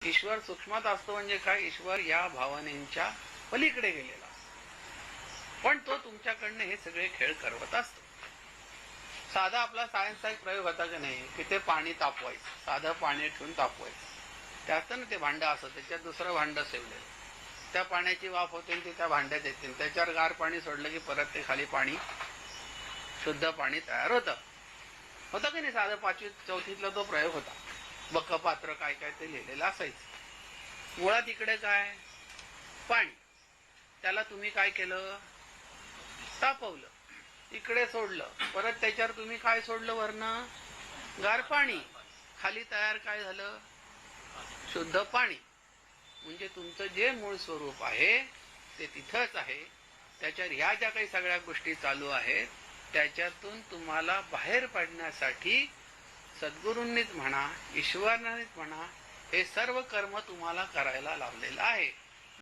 ईश्वर सूक्ष्मात असतो म्हणजे काय, ईश्वर या भावनेच्या पलीकडे गेलेला असतो, पण तो तुमच्याकडनं हे सगळे खेळ करवत असतो. साधा आपला सायन्सचा एक प्रयोग होता की नाही, की ते पाणी तापवायचं, साधं पाणी ठेवून तापवायचं, त्यात ना ते भांडं असं, त्याच्यात दुसरं भांडं सेवलेलं, त्या पाण्याची वाफ होते ती त्या भांड्यात येते, त्याच्यावर गार पाणी सोडलं की परत ते खाली पाणी, शुद्ध पाणी तयार होतं. होता की नाही, साधं 5वी 4थीतला तो प्रयोग होता. बकपात्र काय काय ते लिहिलेलं असायचं. मुळात इकडे काय, पाणी, त्याला तुम्ही काय केलं, तापवलं, इकडे सोडलं, परत त्याच्यावर तुम्ही काय सोडलं, वरनं गार पाणी, खाली तयार काय झालं, शुद्ध पाणी. म्हणजे तुमचं जे मूळ स्वरूप आहे ते तिथंच आहे, त्याच्यावर ह्या ज्या काही सगळ्या गोष्टी चालू आहेत त्याच्यातून तुम्हाला बाहेर पडण्यासाठी सद्गुरूंनीच म्हणा, ईश्वरानेच म्हणा, हे सर्व कर्म तुम्हाला करायला लावलेलं आहे.